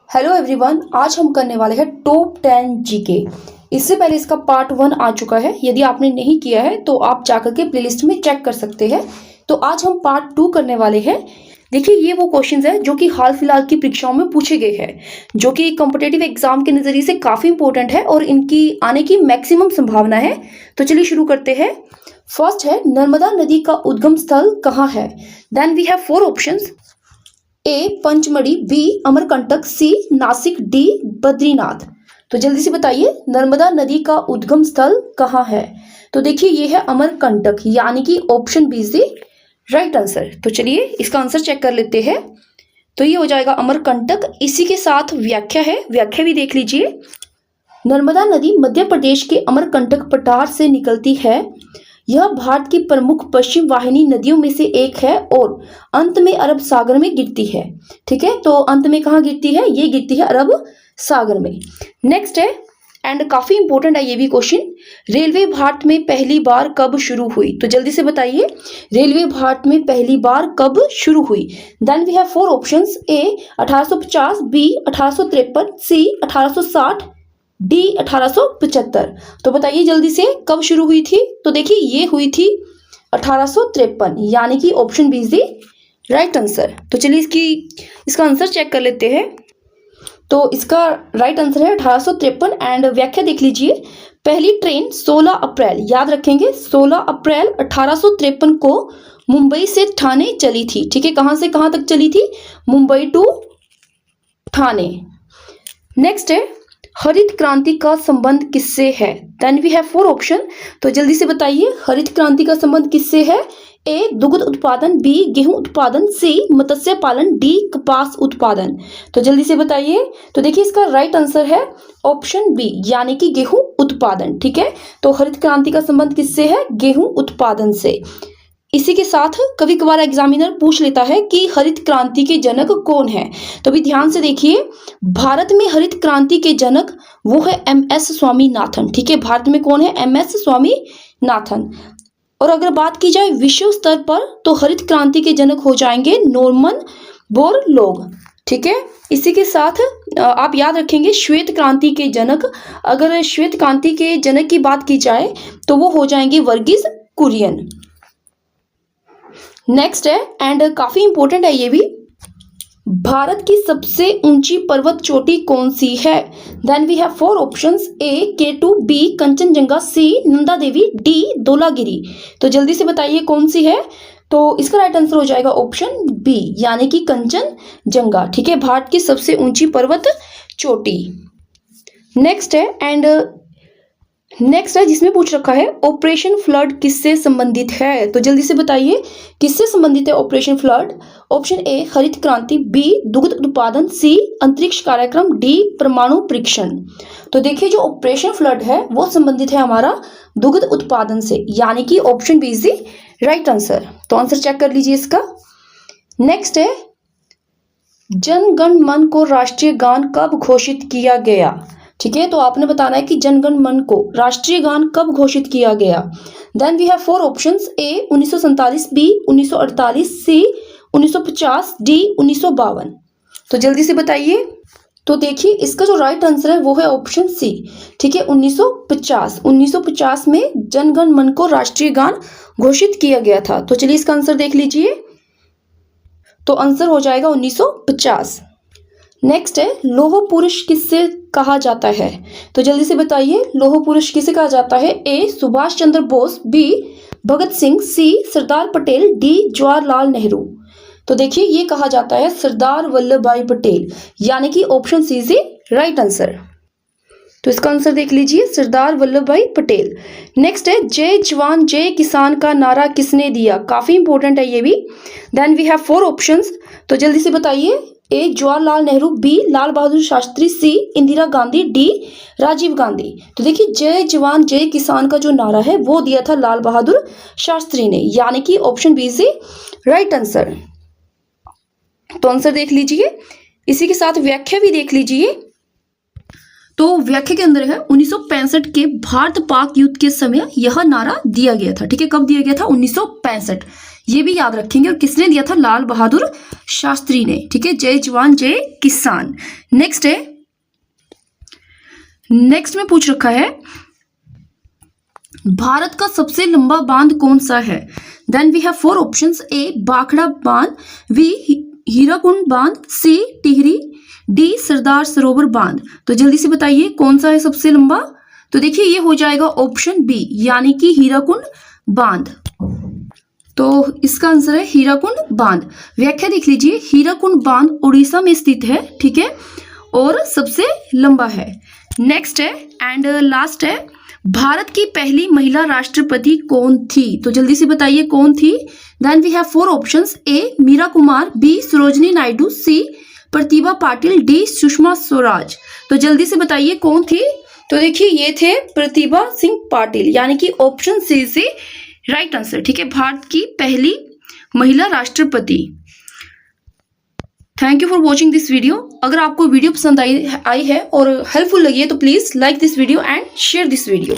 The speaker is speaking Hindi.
हेलो एवरीवन, आज हम करने वाले हैं टॉप 10 जीके। इससे पहले इसका पार्ट 1 आ चुका है। यदि आपने नहीं किया है तो आप जाकर के प्लेलिस्ट में चेक कर सकते हैं। तो आज हम पार्ट 2 करने वाले हैं। देखिए, ये वो क्वेश्चंस है जो कि हाल फिलहाल की परीक्षाओं में पूछे गए हैं, जो कि कॉम्पिटेटिव एग्जाम के नजरिए से काफी इंपॉर्टेंट है और इनकी आने की मैक्सिमम संभावना है। तो चलिए शुरू करते हैं। फर्स्ट है, नर्मदा नदी का उद्गम स्थल कहाँ है? Then we have 4 options. A Pachmarhi, B Amarkantak, C Nashik, D Badrinath. तो जल्दी से बताइए, नर्मदा नदी का उद्गम स्थल कहाँ है? तो देखिए, ये है अमरकंटक, यानी कि option B is the right answer. तो चलिए इसका आंसर चेक कर लेते हैं। तो ये हो जाएगा अमरकंटक। इसी के साथ व्याख्या है, व्याख्या भी देख लीजिए। नर्मदा नदी मध्य प्रदेश के अमरकंटक पठार से निकलती है। यह भारत की प्रमुख पश्चिम वाहिनी नदियों में से एक है और अंत में अरब सागर में गिरती है। ठीक है, तो अंत में कहाँ गिरती है? ये गिरती है अरब सागर में। नेक्स्ट है, एंड काफी इंपॉर्टेंट है ये भी क्वेश्चन, रेलवे भारत में पहली बार कब शुरू हुई? तो जल्दी से बताइए, रेलवे भारत में पहली बार कब शुरू हुई? Then we have 4 options. A 1850, B 1853, C 1860, D 1875। तो बताइए जल्दी से, कब शुरू हुई थी? तो देखिए, ये हुई थी 1853, यानी कि option B is the right answer. तो चलिए इसका आंसर चेक कर लेते हैं। तो इसका राइट आंसर है 1853। एंड व्याख्या देख लीजिए। पहली ट्रेन 16 अप्रैल, याद रखेंगे, 16 अप्रैल 1853 को मुंबई से ठाणे चली थी। ठीक है, कहां से कहां तक चली थी? मुंबई टू ठाणे। नेक्स्ट है, हरित क्रांति का संबंध किससे है? Then we have 4 option. तो जल्दी से बताइए, हरित क्रांति का संबंध किससे है? ए दुग्ध उत्पादन, बी गेहूं उत्पादन, सी मत्स्य पालन, डी कपास उत्पादन। तो जल्दी से बताइए। तो देखिए, इसका राइट आंसर है ऑप्शन बी, यानी कि गेहूं उत्पादन। ठीक है, तो हरित क्रांति का संबंध किससे है? गेहूं उत्पादन से। इसी के साथ कभी कभार एग्जामिनर पूछ लेता है कि हरित क्रांति के जनक कौन है। तो भी ध्यान से देखिए, भारत में हरित क्रांति के जनक वो है MS स्वामीनाथन। ठीक है, भारत में कौन है? MS स्वामीनाथन। और अगर बात की जाए विश्व स्तर पर, तो हरित क्रांति के जनक हो जाएंगे नॉर्मन बोरलॉग। ठीक है, इसी के साथ आप याद रखेंगे श्वेत क्रांति के जनक। अगर श्वेत क्रांति के जनक की बात की जाए तो वो हो जाएंगे वर्गीज कुरियन। नेक्स्ट है, एंड काफी इंपॉर्टेंट है ये भी, भारत की सबसे ऊंची पर्वत चोटी कौन सी है? Then we have 4 options. A K2, B Kanchenjunga, C Nanda Devi, D Dhaulagiri. तो जल्दी से बताइए कौन सी है? तो इसका राइट आंसर हो जाएगा ऑप्शन बी, यानी कि कंचनजंगा। ठीक है, भारत की सबसे ऊंची पर्वत चोटी। नेक्स्ट है, एंड नेक्स्ट है जिसमें पूछ रखा है ऑपरेशन फ्लड किससे संबंधित है? तो जल्दी से बताइए किससे संबंधित है ऑपरेशन फ्लड? ऑप्शन ए हरित क्रांति, बी दुग्ध उत्पादन, सी अंतरिक्ष कार्यक्रम, डी परमाणु परीक्षण। तो देखिए, जो ऑपरेशन फ्लड है वो संबंधित है हमारा दुग्ध उत्पादन से, यानी कि option B is the right answer. तो आंसर चेक कर लीजिए इसका। नेक्स्ट है, जन गण मन को राष्ट्रीय गान कब घोषित किया गया? ठीक है, तो आपने बताना है कि जन गण मन को राष्ट्रीय गान कब घोषित किया गया। Then we have 4 options. A 1947, B 1948, C 1950, D 1952। तो जल्दी से बताइए। तो देखिए, इसका जो राइट आंसर है वो है ऑप्शन सी। ठीक है, 1950 में जन गण मन को राष्ट्रीय गान घोषित किया गया था। तो चलिए इसका आंसर देख लीजिए। तो आंसर हो जाएगा 1950। नेक्स्ट है, लौह पुरुष किससे कहा जाता है? तो जल्दी से बताइए, लौह पुरुष किसे कहा जाता है? ए सुभाष चंद्र बोस, बी भगत सिंह, सी सरदार पटेल, डी जवाहरलाल नेहरू। तो देखिए, ये कहा जाता है सरदार वल्लभ भाई पटेल, यानी कि option C is right answer. तो इसका आंसर देख लीजिए, सरदार वल्लभ भाई पटेल। नेक्स्ट है, जय जवान जय किसान का नारा किसने दिया? काफी इंपॉर्टेंट है ये भी। Then we have 4 options. तो जल्दी से बताइए। A Jawaharlal Nehru, B Lal Bahadur Shastri, C Indira Gandhi, D Rajiv Gandhi. तो देखिए, जय जवान जय किसान का जो नारा है वो दिया था लाल बहादुर शास्त्री ने, यानी कि option B is right answer. तो आंसर देख लीजिए। इसी के साथ व्याख्या भी देख लीजिए। तो व्याख्या के अंदर है 1965 के भारत पाक युद्ध के समय यह नारा दिया गया था। ठीक है, कब दिया गया था? 1965, ये भी याद रखेंगे। और किसने दिया था? लाल बहादुर शास्त्री ने। ठीक है, जय जवान जय किसान। नेक्स्ट है, नेक्स्ट में पूछ रखा है भारत का सबसे लंबा बांध कौन सा है? Then we have 4 options. A Bhakra बांध, बी हीराकुंड बांध, सी टिहरी, डी सरदार सरोवर बांध। तो जल्दी से बताइए कौन सा है सबसे लंबा? तो देखिए ये हो जाएगा ऑप्शन बी, यानी कि हीराकुंड बांध। तो इसका आंसर है हीराकुंड बांध। व्याख्या देख लीजिए, हीराकुंड बांध उड़ीसा में स्थित है। ठीक है, और सबसे लंबा है। नेक्स्ट है एंड लास्ट है, भारत की पहली महिला राष्ट्रपति कौन थी? तो जल्दी से बताइए कौन थी? Then we have 4 options. A Meira Kumar, B Sarojini Naidu, C Pratibha Patil, D Sushma Swaraj. तो जल्दी से बताइए कौन थी? तो देखिए ये थे प्रतिभा सिंह पाटिल, यानी कि ऑप्शन सी से राइट आंसर। ठीक है, भारत की पहली महिला राष्ट्रपति। Thank you for watching this video. अगर आपको वीडियो पसंद आई है और हेल्पफुल लगी है तो please like this video and share this video.